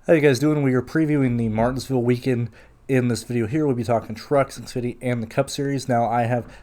How you guys doing? We are previewing the Martinsville weekend. In this video here, we'll be talking trucks, Xfinity, and the Cup Series. Now,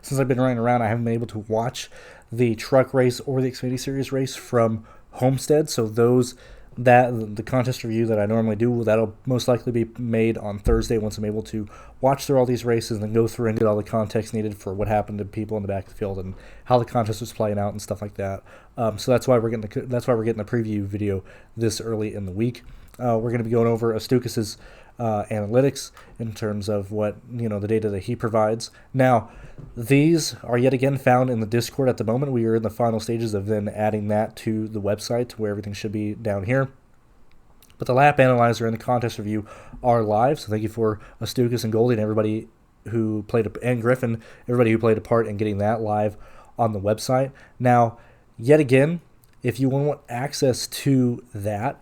since I've been running around, I haven't been able to watch the truck race or the Xfinity Series race from Homestead. So the contest review that I normally do, that'll most likely be made on Thursday once I'm able to watch through all these races and then go through and get all the context needed for what happened to people in the back of the field and how the contest was playing out and stuff like that. So that's why we're getting a preview video this early in the week. We're going to be going over Astukas's analytics in terms of what the data that he provides. Now, these are yet again found in the Discord at the moment. We are in the final stages of then adding that to the website where everything should be down here. But the lap analyzer and the contest review are live. So thank you for Astukas and Goldie and everybody who played, and Griffin, everybody who played a part in getting that live on the website. Now, yet again, if you want access to that,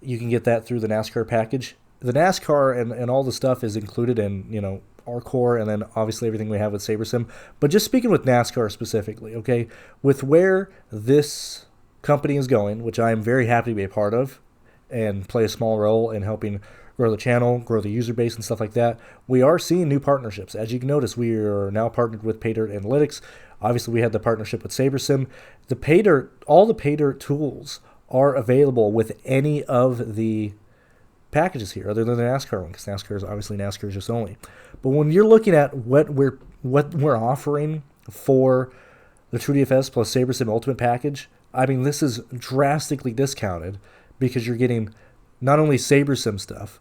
you can get that through the NASCAR package. The NASCAR and all the stuff is included in, our core, and then obviously everything we have with SaberSim. But just speaking with NASCAR specifically, okay, with where this company is going, which I am very happy to be a part of and play a small role in helping grow the channel, grow the user base and stuff like that, we are seeing new partnerships. As you can notice, we are now partnered with PayDirt Analytics. Obviously, we had the partnership with SaberSim. All the PayDirt tools are available with any of the packages here, other than the NASCAR one, because NASCAR is just only. But when you're looking at what we're offering for the TrueDFS plus SaberSim Ultimate package, I mean, this is drastically discounted because you're getting not only SaberSim stuff,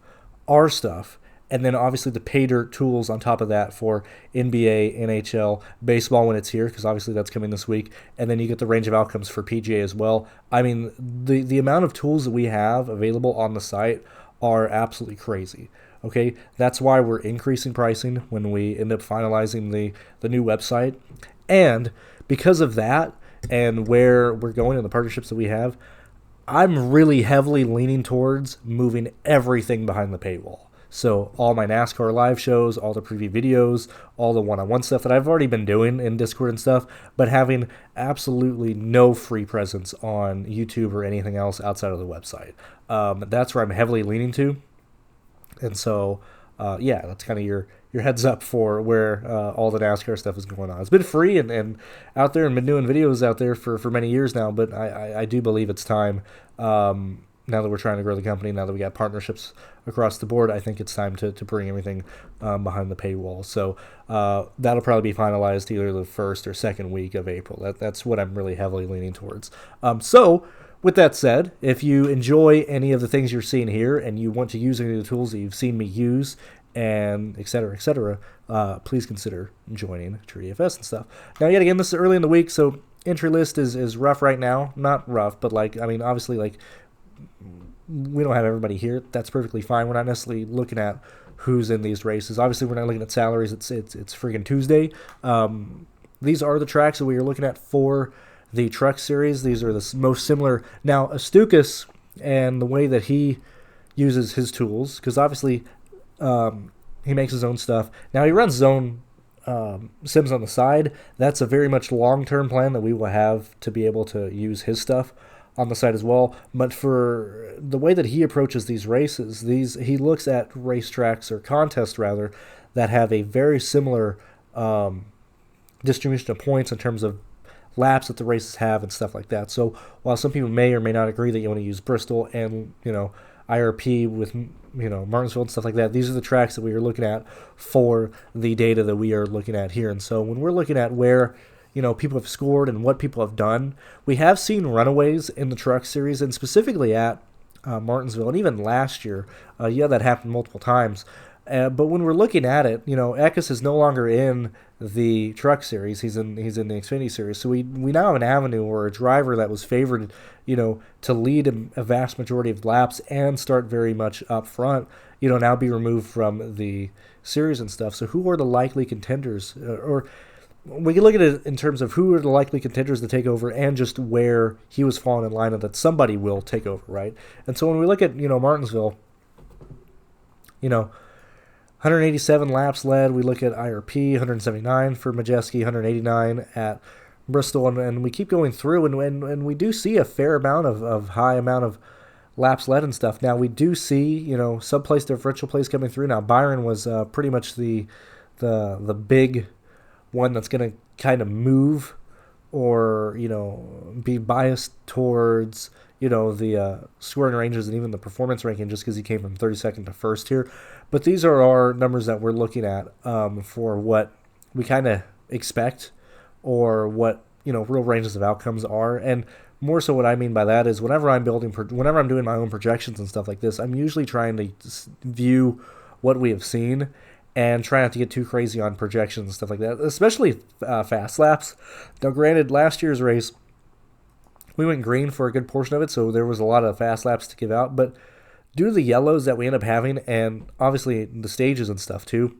our stuff, and then obviously the PayDirt tools on top of that for NBA, NHL, baseball when it's here, because obviously that's coming this week. And then you get the range of outcomes for PGA as well. I mean, the amount of tools that we have available on the site are absolutely crazy. Okay, that's why we're increasing pricing when we end up finalizing the new website. And because of that and where we're going and the partnerships that we have, I'm really heavily leaning towards moving everything behind the paywall. So all my NASCAR live shows, all the preview videos, all the one-on-one stuff that I've already been doing in Discord and stuff, but having absolutely no free presence on YouTube or anything else outside of the website. That's where I'm heavily leaning to. And so, that's kind of your heads up for where all the NASCAR stuff is going on. It's been free and out there and been doing videos out there for many years now, but I do believe it's time. Now that we're trying to grow the company, now that we got partnerships across the board, I think it's time to bring everything behind the paywall. So that'll probably be finalized either the first or second week of April. That's what I'm really heavily leaning towards. So with that said, if you enjoy any of the things you're seeing here and you want to use any of the tools that you've seen me use, and et cetera, please consider joining TrueDFS and stuff. Now, yet again, this is early in the week, so entry list is rough right now. Not rough, but obviously, we don't have everybody here. That's perfectly fine. We're not necessarily looking at who's in these races. Obviously, we're not looking at salaries. It's freaking Tuesday. These are the tracks that we are looking at for the truck series. These are the most similar. Now, Astukas and the way that he uses his tools, because obviously he makes his own stuff. Now, he runs his own sims on the side. That's a very much long-term plan that we will have to be able to use his stuff on the side as well. But for the way that he approaches these races, he looks at racetracks, or contests rather, that have a very similar distribution of points in terms of laps that the races have and stuff like that. So while some people may or may not agree that you want to use Bristol and IRP with Martinsville and stuff like that, these are the tracks that we are looking at for the data that we are looking at here. And so when we're looking at where people have scored and what people have done, we have seen runaways in the truck series, and specifically at Martinsville, and even last year, that happened multiple times. But when we're looking at it, Eckes is no longer in the truck series; he's in the Xfinity series. So we now have an avenue or a driver that was favored, to lead a vast majority of laps and start very much up front, now be removed from the series and stuff. So who are the likely contenders, or we can look at it in terms of who are the likely contenders to take over and just where he was falling in line and that somebody will take over, right? And so when we look at, Martinsville, 187 laps led. We look at IRP, 179 for Majeski, 189 at Bristol, and we keep going through, and we do see a fair amount of high amount of laps led and stuff. Now we do see, some place differential plays coming through. Now Byron was pretty much the big one that's going to kind of move or, be biased towards, the scoring ranges and even the performance ranking just because he came from 32nd to 1st here. But these are our numbers that we're looking at for what we kind of expect or what, real ranges of outcomes are. And more so what I mean by that is whenever I'm doing my own projections and stuff like this, I'm usually trying to view what we have seen and try not to get too crazy on projections and stuff like that, especially fast laps. Now, granted, last year's race, we went green for a good portion of it, so there was a lot of fast laps to give out. But due to the yellows that we end up having, and obviously the stages and stuff too,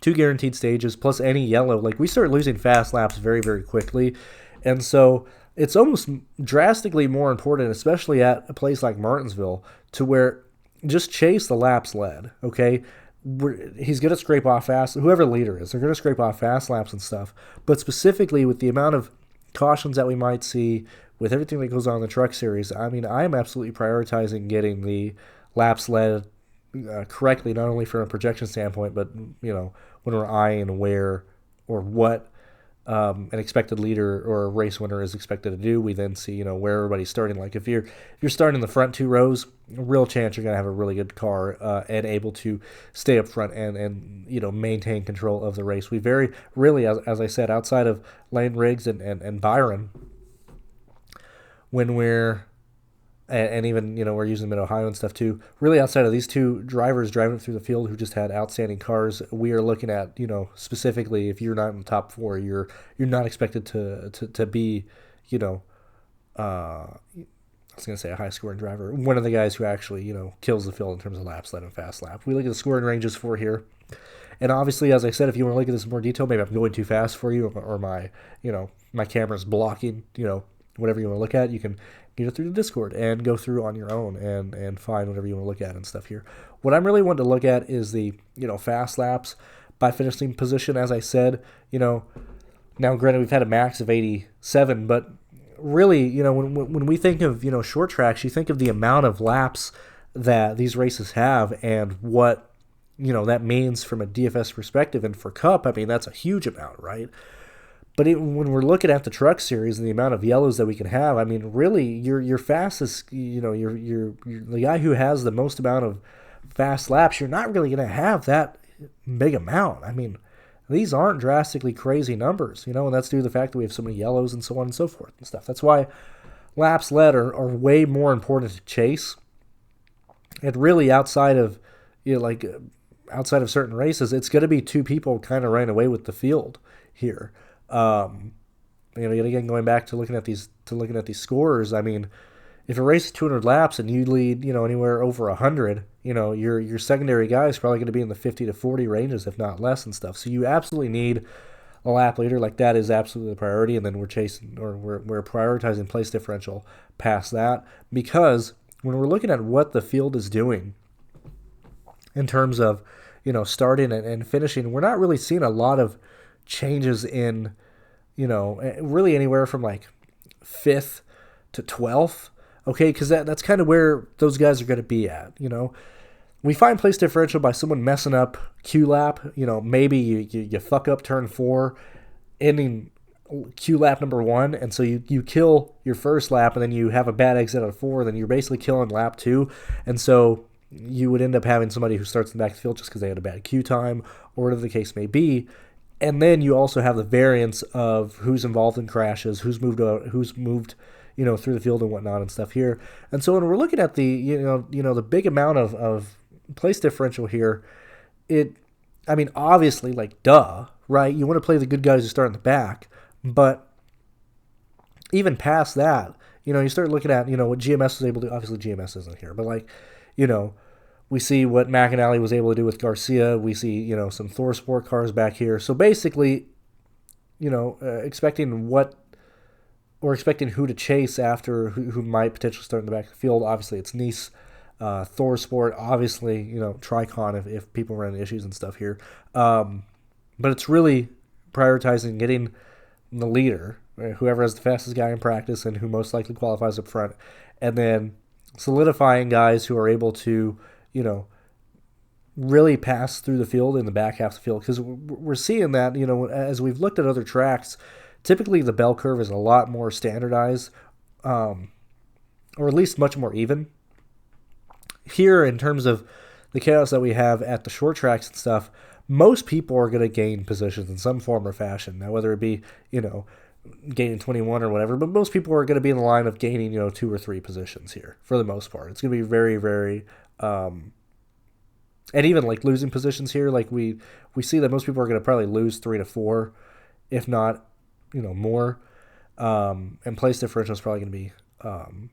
2 guaranteed stages plus any yellow, like we start losing fast laps very, very quickly. And so it's almost drastically more important, especially at a place like Martinsville, to where just chase the laps led, okay? He's going to scrape off fast, whoever the leader is, they're going to scrape off fast laps and stuff. But specifically with the amount of cautions that we might see with everything that goes on in the Truck Series, I mean, I am absolutely prioritizing getting the laps led correctly, not only from a projection standpoint, but, when we're eyeing where or what an expected leader or a race winner is expected to do, we then see, where everybody's starting. Like if you're starting in the front 2 rows, a real chance you're going to have a really good car and able to stay up front and maintain control of the race. We very really, as I said, outside of Lane Riggs and Byron, when we're and even, we're using Mid-Ohio and stuff too. Really, outside of these 2 drivers driving through the field who just had outstanding cars, we are looking at, specifically if you're not in the top 4, you're not expected to be, I was going to say a high-scoring driver. One of the guys who actually, kills the field in terms of laps led and fast lap. We look at the scoring ranges for here. And obviously, as I said, if you want to look at this in more detail, maybe I'm going too fast for you or my, my camera's blocking, whatever you want to look at, you can get it through the Discord and go through on your own and find whatever you want to look at and stuff here. What I'm really wanting to look at is the, fast laps by finishing position. As I said, now granted we've had a max of 87, but really, when we think of, short tracks, you think of the amount of laps that these races have and what, that means from a DFS perspective. And for Cup, I mean, that's a huge amount, right? But when we're looking at the Truck Series and the amount of yellows that we can have, I mean, really, your fastest, you're the guy who has the most amount of fast laps, you're not really going to have that big amount. I mean, these aren't drastically crazy numbers, and that's due to the fact that we have so many yellows and so on and so forth and stuff. That's why laps led are way more important to chase. And really, outside of, outside of certain races, it's going to be 2 people kind of running away with the field here. Yet again, going back to looking at these scores, I mean, if a race is 200 laps and you lead, anywhere over 100, your secondary guy is probably going to be in the 50 to 40 ranges, if not less and stuff. So you absolutely need a lap leader. Like that is absolutely the priority. And then we're prioritizing place differential past that, because when we're looking at what the field is doing in terms of, starting and finishing, we're not really seeing a lot of changes in, really anywhere from like 5th to 12th, okay, because that's kind of where those guys are going to be at, We find place differential by someone messing up Q lap, maybe you fuck up turn 4, ending Q lap number 1, and so you kill your first lap, and then you have a bad exit out of 4, then you're basically killing lap 2, and so you would end up having somebody who starts in the back of the field just because they had a bad Q time, or whatever the case may be. And then you also have the variance of who's involved in crashes, who's moved through the field and whatnot and stuff here. And so when we're looking at the, the big amount of place differential here, obviously, like, duh, right? You want to play the good guys who start in the back. But even past that, you start looking at, what GMS was able to do. Obviously, GMS isn't here, but we see what McAnally was able to do with Garcia. We see, some Thor Sport cars back here. So basically, expecting who to chase after who might potentially start in the back of the field. Obviously, it's Nice, Thor Sport, obviously, Tricon if people run into issues and stuff here. But it's really prioritizing getting the leader, right, whoever has the fastest guy in practice and who most likely qualifies up front, and then solidifying guys who are able to, you know, really pass through the field in the back half of the field, because we're seeing that, you know, as we've looked at other tracks, typically the bell curve is a lot more standardized, or at least much more even. Here, in terms of the chaos that we have at the short tracks and stuff, most people are going to gain positions in some form or fashion. Now, whether it be, you know, gaining 21 or whatever, but most people are going to be in the line of gaining, you know, 2 or 3 positions here for the most part. It's going to be very, very, and even like losing positions here, like we see that most people are going to probably lose 3 to 4, if not, you know, more. And place differential is probably going to be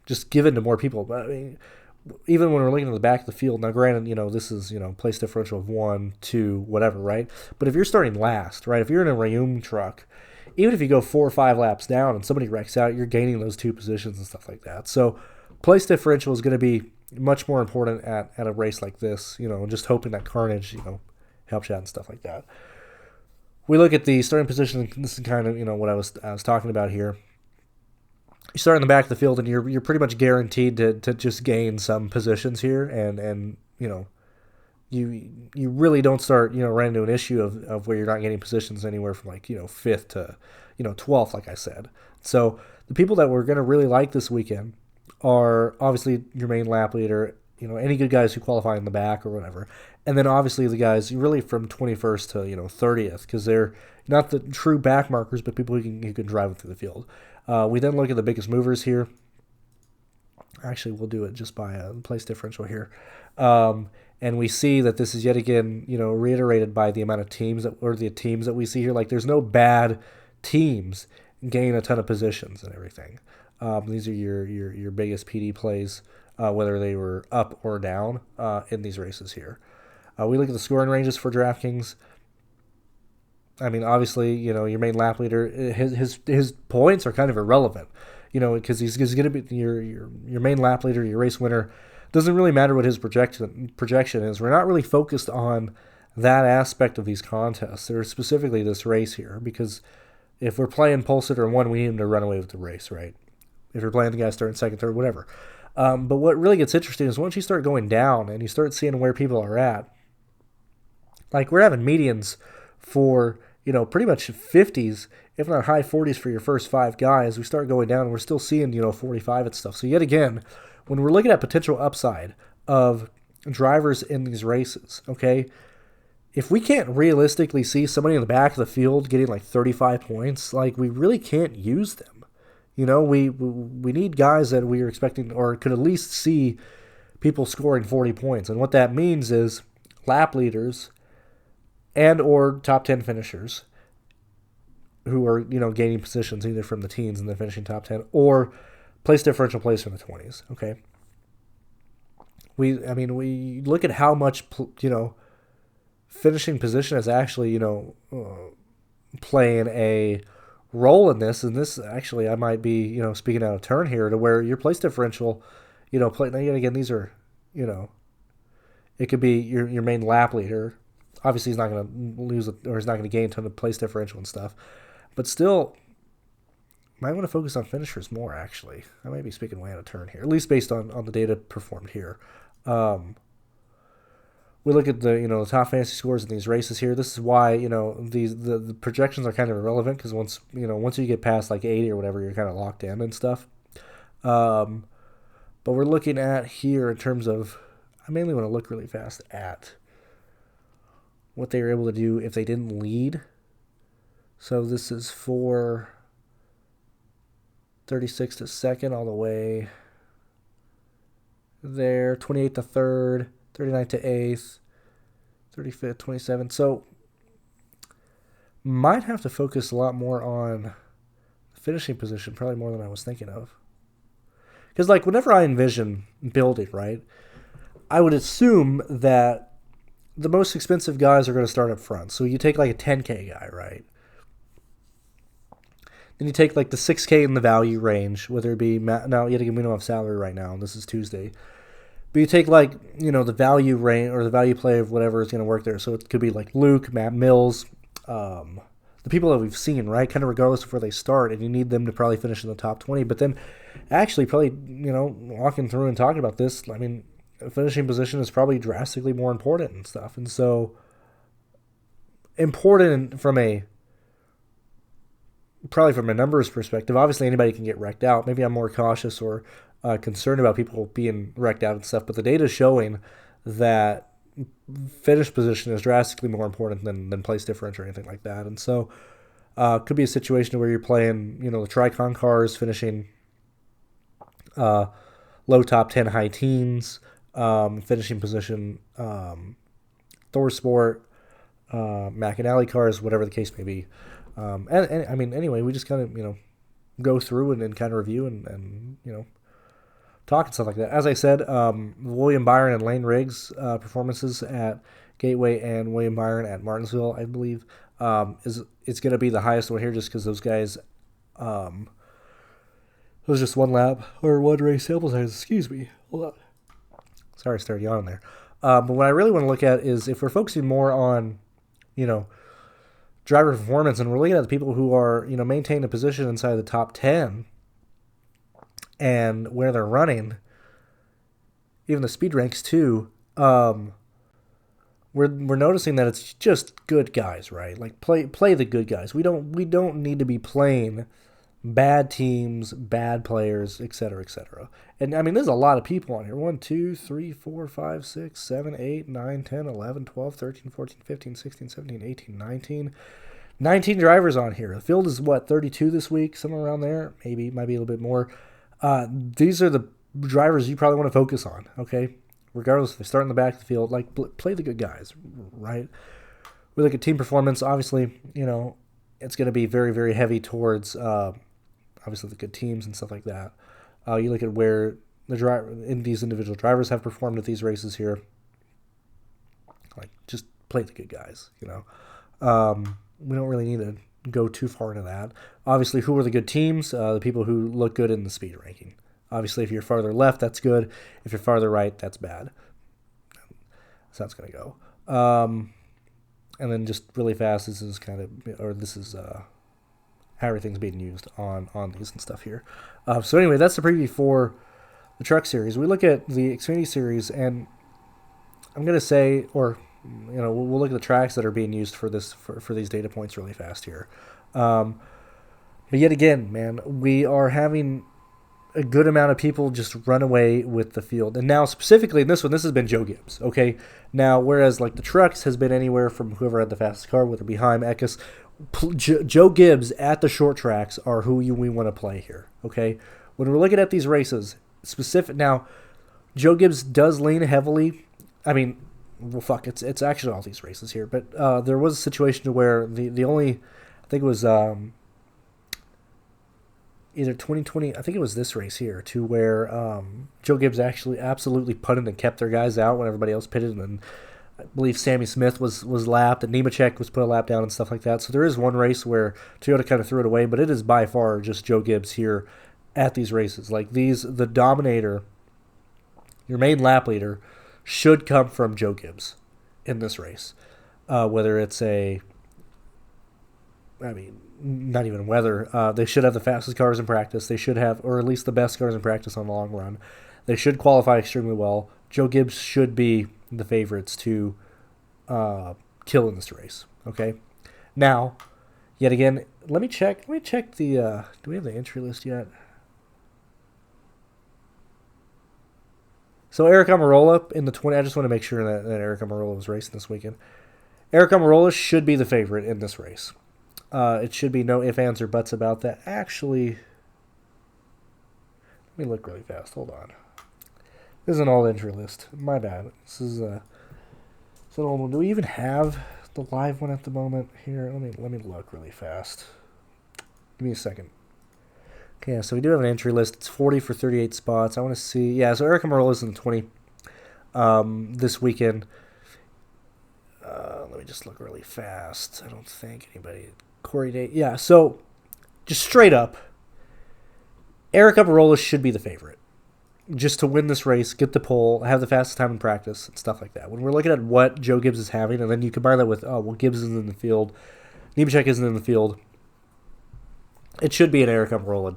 just given to more people. But I mean, even when we're looking at the back of the field, now granted, you know, this is, you know, place differential of 1, 2, whatever, right? But if you're starting last, right, if you're in a Rayum truck, even if you go 4 or 5 laps down and somebody wrecks out, you're gaining those 2 positions and stuff like that. So place differential is going to be much more important at a race like this, you know, just hoping that carnage, you know, helps you out and stuff like that. We look at the starting position, and this is kind of, you know, what I was talking about here. You start in the back of the field, and you're pretty much guaranteed to just gain some positions here, and you know, you really don't start, you know, running into an issue of where you're not getting positions anywhere from, like, you know, 5th to, you know, 12th, like I said. So the people that we're going to really like this weekend are obviously your main lap leader, you know, any good guys who qualify in the back or whatever, and then obviously the guys really from 21st to, you know, 30th, because they're not the true back markers, but people who can drive through the field. We then look at the biggest movers here. Actually, we'll do it just by a place differential here. And we see that this is yet again, you know, reiterated by the amount of teams that we see here. Like, there's no bad teams gain a ton of positions and everything. These are your biggest PD plays, whether they were up or down in these races here. We look at the scoring ranges for DraftKings. I mean, obviously, you know, your main lap leader, his points are kind of irrelevant, you know, because he's going to be your main lap leader, your race winner. Doesn't really matter what his projection is. We're not really focused on that aspect of these contests, or specifically this race here, because if we're playing pole sitter 1, we need him to run away with the race, right? If you're playing the guy starting second, third, whatever. But what really gets interesting is once you start going down and you start seeing where people are at, like we're having medians for, you know, pretty much 50s, if not high 40s for your first 5 guys. We start going down and we're still seeing, you know, 45 and stuff. So yet again, when we're looking at potential upside of drivers in these races, okay, if we can't realistically see somebody in the back of the field getting like 35 points, like, we really can't use them. You know, we need guys that we are expecting, or could at least see people scoring 40 points. And what that means is lap leaders and or top 10 finishers who are, you know, gaining positions either from the teens and then finishing top 10, or place differential plays from the 20s, okay? We look at how much, you know, finishing position is actually, you know, playing a role in this, and this actually, I might be, you know, speaking out of turn here, to where your place differential, you know, now again, these are, you know, it could be your main lap leader. Obviously, he's not going to lose, or he's not going to gain a ton of place differential and stuff, but still, might want to focus on finishers more, actually. I might be speaking way out of turn here, at least based on the data performed here. We look at the, you know, the top fantasy scores in these races here. This is why, you know, the projections are kind of irrelevant, because once you get past like 80 or whatever, you're kind of locked in and stuff. But we're looking at here in terms of, I mainly want to look really fast at what they were able to do if they didn't lead. So this is for 36 to second all the way there, 28 to third, 39 to 8th, 35th, 27th. So might have to focus a lot more on the finishing position, probably more than I was thinking of. Because, like, whenever I envision building, right, I would assume that the most expensive guys are going to start up front. So you take like a 10K guy, right? Then you take like the 6K in the value range, whether it be, now yet again, we don't have salary right now, and this is Tuesday. But you take like, you know, the value range or the value play of whatever is going to work there. So it could be like Luke, Matt Mills, the people that we've seen, right? Kind of regardless of where they start, and you need them to probably finish in the top 20. But then, actually, probably walking through and talking about this, I mean, finishing position is probably drastically more important and stuff, and so important from a numbers perspective. Obviously, anybody can get wrecked out. Maybe I'm more cautious or concerned about people being wrecked out and stuff, but the data is showing that finish position is drastically more important than place difference or anything like that. And so could be a situation where you're playing, the Tricon cars finishing low top 10, high teens, finishing position, Thor Sport, Mac and Alley cars, whatever the case may be. And I mean, anyway, we just kind of, go through and kind of review and talk and stuff like that. As I said, William Byron and Lane Riggs' performances at Gateway and William Byron at Martinsville, I believe, it's going to be the highest one here just because those guys, it was just one lap or one race sample size. Excuse me. Hold on. Sorry, I started yawning there. But what I really want to look at is if we're focusing more on, driver performance, and we're looking at the people who are, maintaining a position inside the top 10 and where they're running, even the speed ranks too, we're noticing that it's just good guys, right? Like play the good guys. We don't need to be playing bad teams, bad players, etc., etc. And I mean, there's a lot of people on here. 1, 2, 3, 4, 5, 6, 7, 8, 9, 10, 11, 12, 13, 14, 15, 16, 17, 18, 19. 19 drivers on here. The field is, 32 this week? Somewhere around there. Maybe, might be a little bit more. These are the drivers you probably want to focus on, okay? Regardless if they start in the back of the field, like, play the good guys, right? We look at team performance. Obviously, it's going to be very, very heavy towards, obviously, the good teams and stuff like that. You look at where these individual drivers have performed at these races here. Like, just play the good guys, We don't really need to go too far into that. Obviously, who are the good teams? The people who look good in the speed ranking. Obviously, if you're farther left, that's good. If you're farther right, that's bad. So that's going to go. And then just really fast, this is how everything's being used on these and stuff here. So anyway, that's the preview for the Truck Series. We look at the Xfinity Series, and I'm going to say, we'll look at the tracks that are being used for this for these data points really fast here. But yet again, man, we are having a good amount of people just run away with the field. And now specifically in this one, this has been Joe Gibbs, okay? Now, whereas like the trucks has been anywhere from whoever had the fastest car, whether behind Eckes, Joe Gibbs at the short tracks are who we want to play here, okay? When we're looking at these races, now, Joe Gibbs does lean heavily. I mean, well, fuck, it's actually all these races here, but there was a situation where the only, I think it was either 2020, I think it was this race here, to where Joe Gibbs actually absolutely punted and kept their guys out when everybody else pitted, and I believe Sammy Smith was lapped, and Nemechek was put a lap down and stuff like that. So there is one race where Toyota kind of threw it away, but it is by far just Joe Gibbs here at these races. Like the dominator, your main lap leader, should come from Joe Gibbs in this race. Whether it's not even whether. They should have the fastest cars in practice. They should have, or at least the best cars in practice on the long run. They should qualify extremely well. Joe Gibbs should be the favorites to kill in this race. Okay. Now, yet again, let me check the. Do we have the entry list yet? So Eric Almirola in the 20. I just want to make sure that Eric Almirola was racing this weekend. Eric Almirola should be the favorite in this race. It should be no ifs, ands, or buts about that. Actually, let me look really fast. Hold on. This isn't all the entry list. My bad. This is an old one. Do we even have the live one at the moment? Here, let me look really fast. Give me a second. Okay, so we do have an entry list. It's 40 for 38 spots. I want to see. Yeah, so Eric Almirola is in the 20 this weekend. Let me just look really fast. I don't think anybody. Corey Day. Yeah, so just straight up, Eric Almirola should be the favorite. Just to win this race, get the pole, have the fastest time in practice, and stuff like that. When we're looking at what Joe Gibbs is having, and then you combine that with, Gibbs is in the field, Nemechek isn't in the field. It should be an Eric Almirola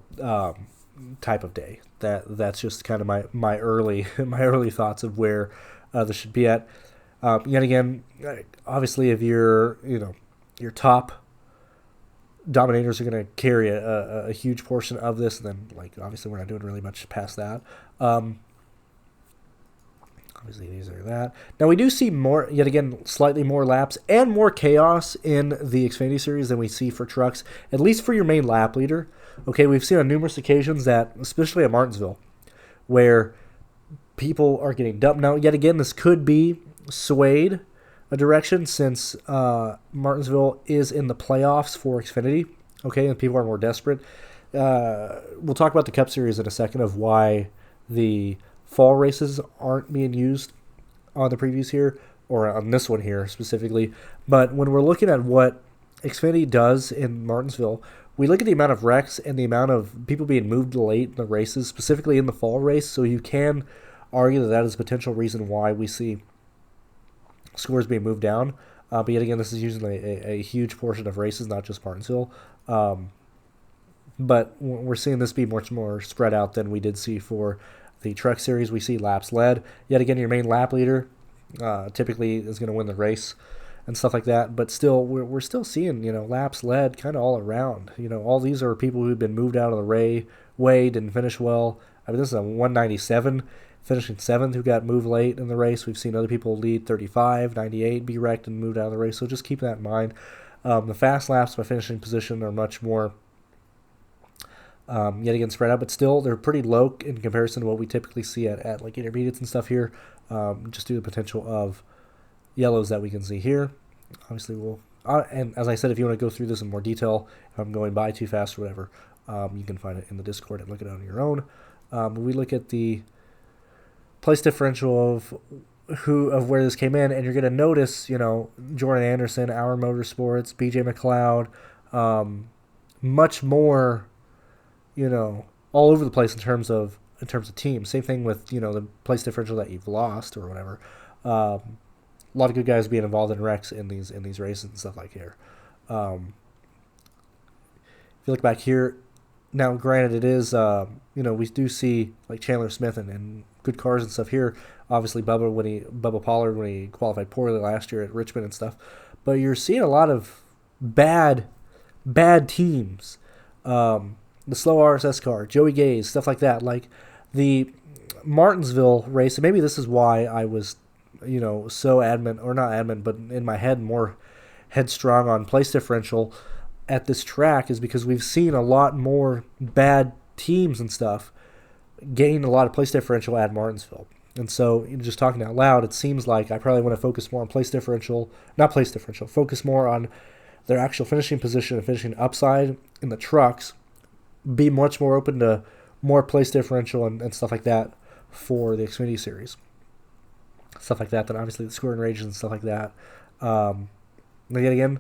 type of day. That's just kind of my early thoughts of where this should be at. Yet again, obviously, if your top dominators are going to carry a huge portion of this, and then obviously we're not doing really much past that. Obviously these are that. Now we do see more, yet again, slightly more laps and more chaos in the Xfinity Series than we see for trucks, at least for your main lap leader. Okay, we've seen on numerous occasions that, especially at Martinsville, where people are getting dumped. Now, yet again, this could be swayed a direction since Martinsville is in the playoffs for Xfinity, okay, and people are more desperate. We'll talk about the Cup Series in a second of why the fall races aren't being used on the previews here, or on this one here specifically. But when we're looking at what Xfinity does in Martinsville, we look at the amount of wrecks and the amount of people being moved late in the races, specifically in the fall race, so you can argue that is a potential reason why we see scores being moved down. But yet again, this is usually a huge portion of races, not just Martinsville. But we're seeing this be much more spread out than we did see for the Truck Series. We see laps led. Yet again, your main lap leader typically is going to win the race and stuff like that. But still, we're still seeing laps led kind of all around. All these are people who've been moved out of the way, didn't finish well. I mean, this is a 197 finishing 7th who got moved late in the race. We've seen other people lead 35, 98, be wrecked and moved out of the race. So just keep that in mind. The fast laps by finishing position are much more yet again spread out, but still they're pretty low in comparison to what we typically see at intermediates and stuff here, just due to the potential of yellows that we can see here. Obviously we'll and as I said, if you want to go through this in more detail, if I'm going by too fast or whatever, you can find it in the Discord and look at it on your own. We look at the place differential of where this came in, and you're going to notice Jordan Anderson, Our Motorsports, BJ McLeod, much more all over the place in terms of teams. Same thing with the place differential that you've lost or whatever. A lot of good guys being involved in wrecks in these races and stuff like here. If you look back here, now granted it is we do see Chandler Smith and good cars and stuff here. Obviously Bubba Pollard when he qualified poorly last year at Richmond and stuff. But you're seeing a lot of bad teams. The slow RSS car, Joey Gaze, stuff like that. Like the Martinsville race, and maybe this is why I was, so adamant, or not adamant, but in my head more headstrong on place differential at this track, is because we've seen a lot more bad teams and stuff gain a lot of place differential at Martinsville. And so, just talking out loud, it seems like I probably want to focus more on focus more on their actual finishing position and finishing upside in the trucks, be much more open to more place differential and stuff like that for the Xfinity Series. Stuff like that, then obviously the scoring ranges and stuff like that. Yet again,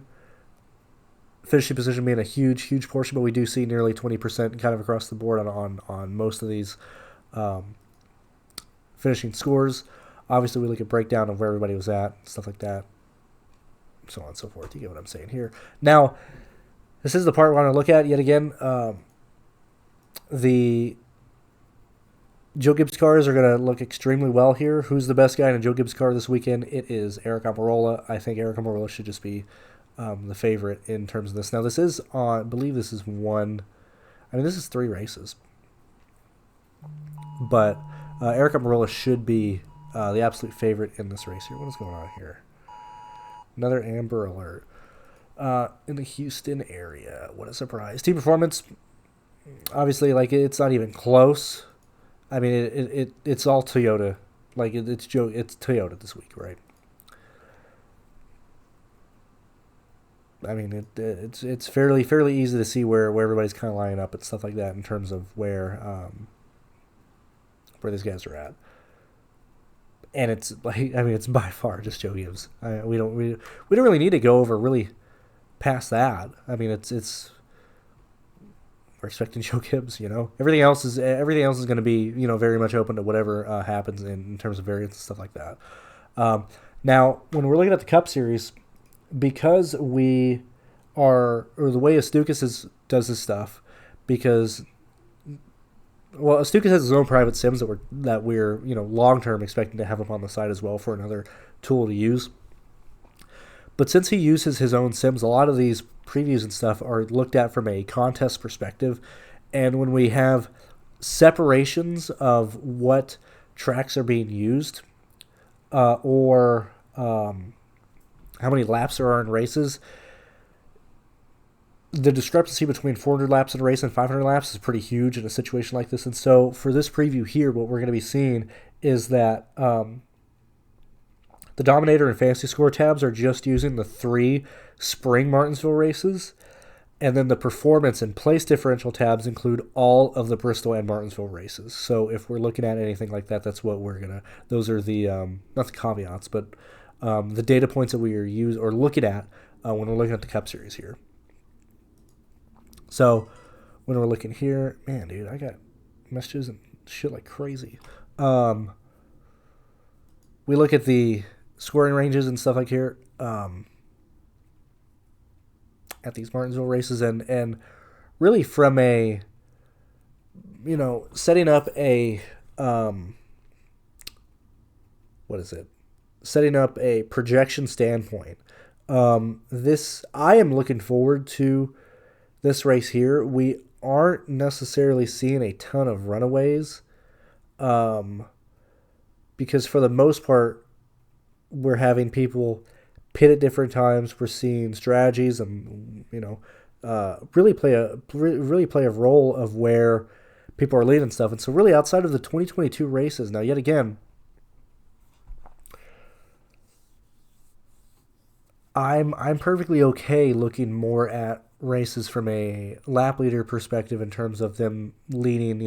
finishing position being a huge portion, but we do see nearly 20% kind of across the board on most of these finishing scores. Obviously, we look at breakdown of where everybody was at, stuff like that, so on and so forth. You get what I'm saying here. Now, this is the part we want to look at yet again. The Joe Gibbs cars are going to look extremely well here. Who's the best guy in a Joe Gibbs car this weekend? It is Eric Almirola. I think Eric Almirola should just be the favorite in terms of this. Now, this is I believe this is this is 3 races. But Eric Almirola should be the absolute favorite in this race here. What is going on here? Another Amber Alert in the Houston area. What a surprise. Team performance, obviously, it's not even close. I mean, it's all Toyota. It's Toyota this week, right? I mean, it's fairly easy to see where everybody's kind of lining up and stuff like that in terms of where these guys are at. And it's it's by far just Joe Gibbs. We don't really need to go over really past that. I mean, it's we're expecting Joe Gibbs. Everything else is going to be very much open to whatever happens in terms of variance and stuff like that. Now, when we're looking at the Cup Series, because we or the way does his stuff, because Stukas has his own private sims that we're long term expecting to have up on the side as well for another tool to use. But since he uses his own sims, a lot of these previews and stuff are looked at from a contest perspective, and when we have separations of what tracks are being used, or how many laps there are in races, the discrepancy between 400 laps in a race and 500 laps is pretty huge in a situation like this. And so for this preview here, what we're going to be seeing is that the Dominator and Fantasy Score tabs are just using the 3 spring Martinsville races, and then the Performance and Place Differential tabs include all of the Bristol and Martinsville races. So if we're looking at anything like that, that's what we're going to... Those are the, not the caveats, but the data points that we are looking at when we're looking at the Cup Series here. So when we're looking here, man, dude, I got messages and shit like crazy. We look at the scoring ranges and stuff like here at these Martinsville races, and really from a setting up a setting up a projection standpoint. I am looking forward to this race here. We aren't necessarily seeing a ton of runaways, because for the most part, we're having people pit at different times. We're seeing strategies and really play a role of where people are leading stuff. And so really outside of the 2022 races, now yet again, I'm perfectly okay looking more at races from a lap leader perspective in terms of them leading,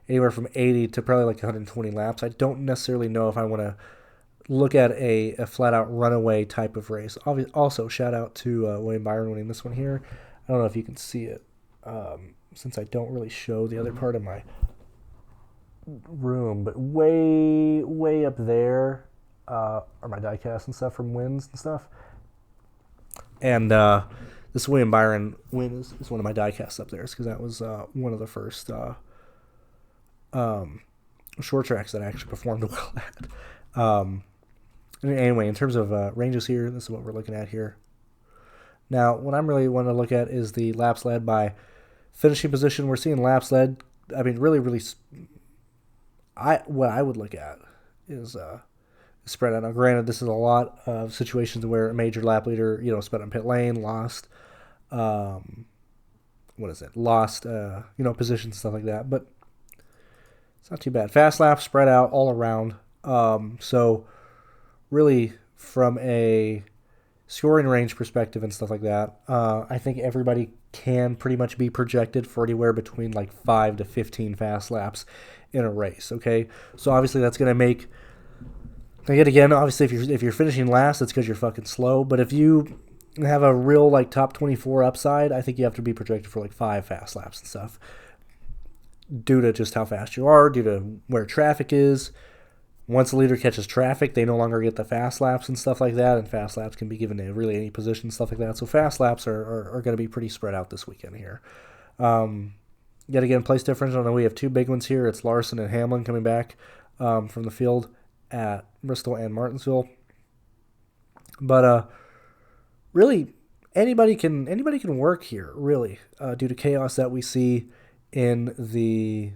anywhere from 80 to probably like 120 laps. I don't necessarily know if I want to look at a flat-out runaway type of race. Also, shout out to William Byron winning this one here. I don't know if you can see it, since I don't really show the other part of my room, but way up there are my diecast and stuff from wins and stuff. And this William Byron win is one of my diecasts up there, because that was one of the first short tracks that I actually performed well at. Anyway, in terms of ranges here, this is what we're looking at here. Now, what I'm really wanting to look at is the laps led by finishing position. We're seeing laps led. I mean, really, what I would look at is spread out. Now, granted, this is a lot of situations where a major lap leader, sped on pit lane, lost, positions, stuff like that. But it's not too bad. Fast laps spread out all around. So really, from a scoring range perspective and stuff like that, I think everybody can pretty much be projected for anywhere between like 5 to 15 fast laps in a race. Okay, so obviously that's going to make. Yet again, obviously, if you're finishing last, it's because you're fucking slow. But if you have a real like top 24 upside, I think you have to be projected for like 5 fast laps and stuff, due to just how fast you are, due to where traffic is. Once the leader catches traffic, they no longer get the fast laps and stuff like that, and fast laps can be given to really any position and stuff like that. So fast laps are going to be pretty spread out this weekend here. Yet again, place differential. I know we have 2 big ones here. It's Larson and Hamlin coming back from the field at Bristol and Martinsville. But really, anybody can work here, really, due to chaos that we see in the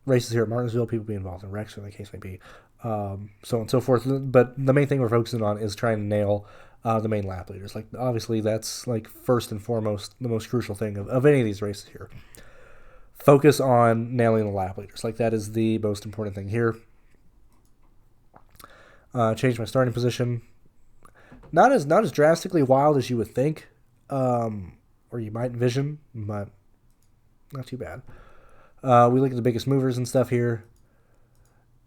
races here at Martinsville, people being involved in wrecks, or the case may be, so on and so forth. But the main thing we're focusing on is trying to nail the main lap leaders. Like, obviously, that's like first and foremost the most crucial thing of any of these races here. Focus on nailing the lap leaders. Like, that is the most important thing here. Change my starting position. Not as drastically wild as you would think, or you might envision, but not too bad. We look at the biggest movers and stuff here,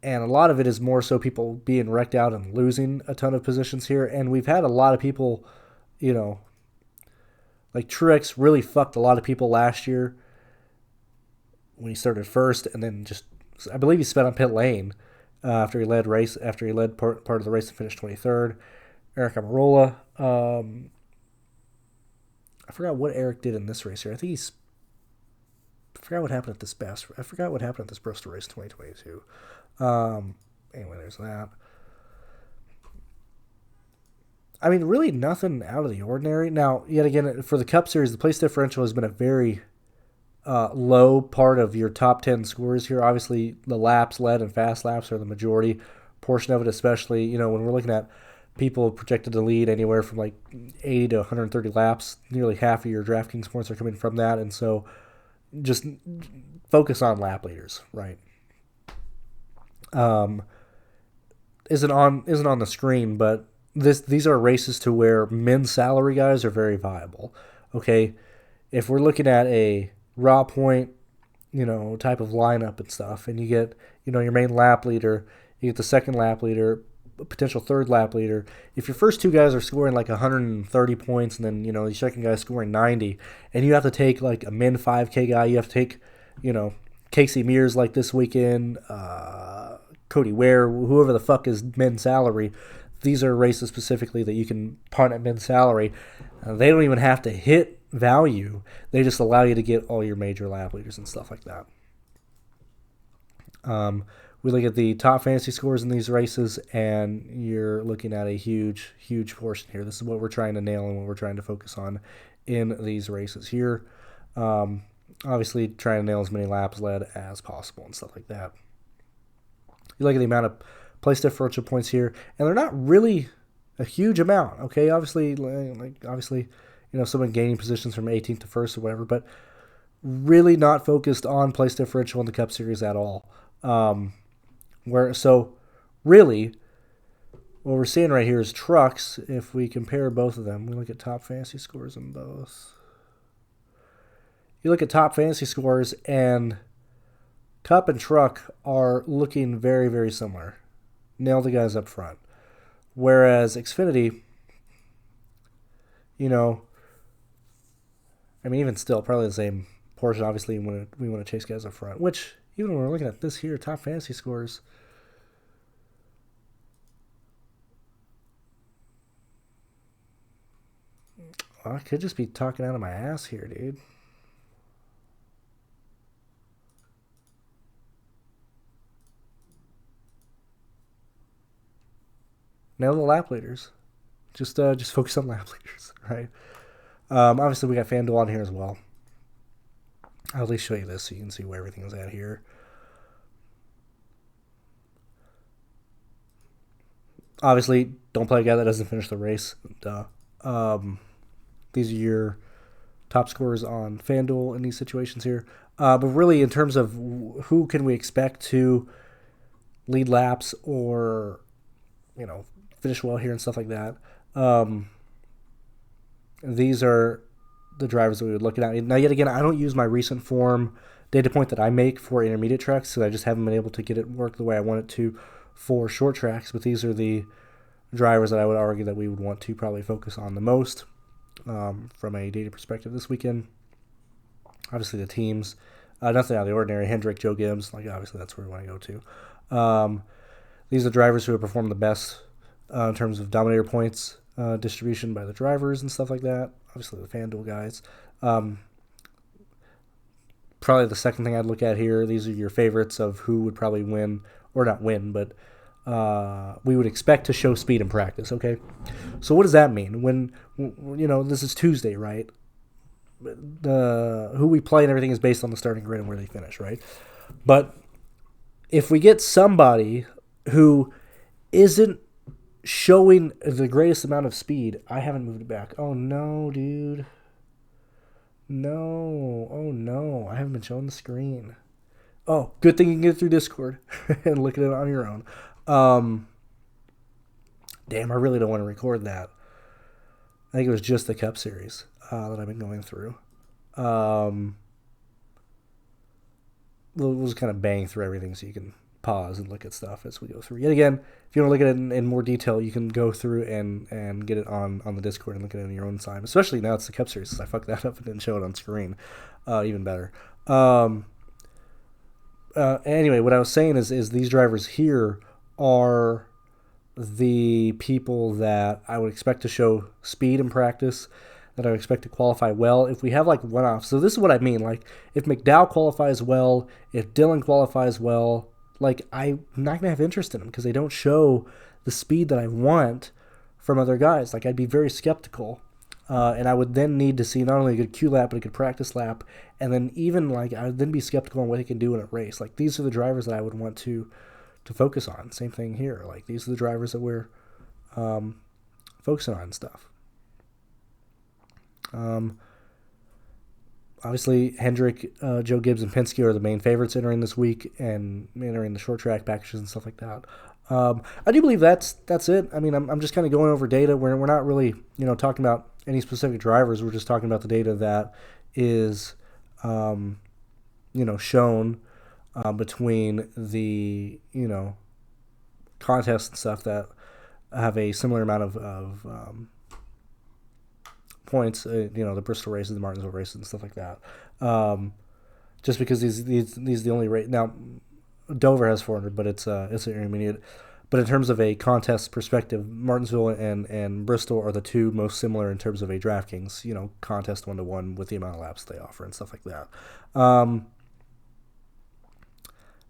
and a lot of it is more so people being wrecked out and losing a ton of positions here. And we've had a lot of people, like Truex really fucked a lot of people last year when he started first, and then I believe he sped on pit lane after he led part of the race and finished 23rd. Eric Amarola I forgot what Eric did in this race here. I forgot what happened at this I forgot what happened at this Bristol race 2022. Anyway, there's that. I mean, really nothing out of the ordinary. Now, yet again, for the Cup Series, the place differential has been a very low part of your top 10 scores here. Obviously, the laps led and fast laps are the majority portion of it, especially, when we're looking at people projected to lead anywhere from like 80 to 130 laps. Nearly half of your DraftKings points are coming from that, and so just focus on lap leaders, right? Isn't on the screen, but these are races to where men's salary guys are very viable. Okay, if we're looking at a raw point, type of lineup and stuff, and you get, your main lap leader, you get the second lap leader, potential third lap leader. If your first two guys are scoring like 130 points, and then your second guy is scoring 90, and you have to take like a min 5K guy, you have to take Casey Mears like this weekend, Cody Ware, whoever the fuck is men's salary. These are races specifically that you can punt at men's salary. They don't even have to hit value. They just allow you to get all your major lap leaders and stuff like that. We look at the top fantasy scores in these races, and you're looking at a huge, huge portion here. This is what we're trying to nail and what we're trying to focus on in these races here. Obviously, trying to nail as many laps led as possible and stuff like that. You look at the amount of place differential points here, and they're not really a huge amount. Okay, obviously, someone gaining positions from 18th to 1st or whatever, but really not focused on place differential in the Cup Series at all. Really, what we're seeing right here is trucks. If we compare both of them, we look at top fantasy scores in both. You look at top fantasy scores, and Cup and Truck are looking very, very similar. Nail the guys up front. Whereas Xfinity, even still, probably the same portion. Obviously, we want to chase guys up front, which, even when we're looking at this here, top fantasy scores, I could just be talking out of my ass here, dude. Nail the lap leaders. Just focus on lap leaders, right? Obviously, we got FanDuel on here as well. I'll at least show you this so you can see where everything is at here. Obviously, don't play a guy that doesn't finish the race. Duh. These are your top scorers on FanDuel in these situations here. But really, in terms of who can we expect to lead laps or, finish well here and stuff like that, these are the drivers that we would look at. Now, yet again, I don't use my recent form data point that I make for intermediate tracks, so I just haven't been able to get it work the way I want it to for short tracks. But these are the drivers that I would argue that we would want to probably focus on the most from a data perspective this weekend. Obviously, the teams, nothing out of the ordinary. Hendrick, Joe Gibbs, obviously that's where we want to go to. These are the drivers who have performed the best in terms of dominator points distribution by the drivers and stuff like that. Obviously, the FanDuel guys. Probably the second thing I'd look at here, these are your favorites of who would probably win, or not win, but we would expect to show speed in practice, okay? So what does that mean? When, this is Tuesday, right? Who we play and everything is based on the starting grid and where they finish, right? But if we get somebody who isn't showing the greatest amount of speed, I haven't moved it back. Oh, no, dude. No. Oh, no. I haven't been showing the screen. Oh, good thing you can get through Discord and look at it on your own. Damn, I really don't want to record that. I think it was just the Cup Series that I've been going through. We'll just kind of bang through everything so you can pause and look at stuff as we go through. Yet again, if you want to look at it in more detail, you can go through and get it on the Discord and look at it in your own time. Especially now it's the Cup Series, since I fucked that up and didn't show it on screen. Even better. Anyway, what I was saying is these drivers here are the people that I would expect to show speed in practice. that I expect to qualify well. If we have like one-offs, so this is what I mean. Like if McDowell qualifies well, if Dillon qualifies well, like I'm not gonna have interest in them because they don't show the speed that I want from other guys. Like I'd be very skeptical, and I would then need to see not only a good Q lap but a good practice lap, and then even like I would then be skeptical on what he can do in a race. Like these are the drivers that I would want to focus on. Same thing here. Like these are the drivers that we're focusing on and stuff. Obviously, Hendrick, Joe Gibbs, and Penske are the main favorites entering this week and entering the short track packages and stuff like that. I do believe that's it. I mean, I'm just kind of going over data. We're not really talking about any specific drivers. We're just talking about the data that is shown between the contests and stuff that have a similar amount of points, the Bristol races, the Martinsville races, and stuff like that. Just because these are the only race now. Dover has 400, but it's an intermediate. But in terms of a contest perspective, Martinsville and Bristol are the two most similar in terms of a DraftKings, contest 1-to-1 with the amount of laps they offer and stuff like that.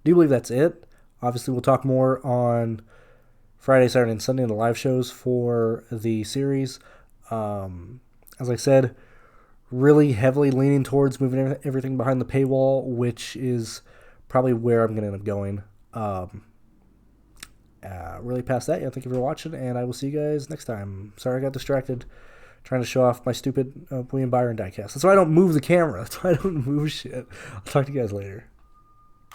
Do you believe that's it? Obviously, we'll talk more on Friday, Saturday, and Sunday in the live shows for the series. As I said, really heavily leaning towards moving everything behind the paywall, which is probably where I'm going to end up going. Really past that, thank you for watching, and I will see you guys next time. Sorry I got distracted trying to show off my stupid William Byron diecast. That's why I don't move the camera. That's why I don't move shit. I'll talk to you guys later.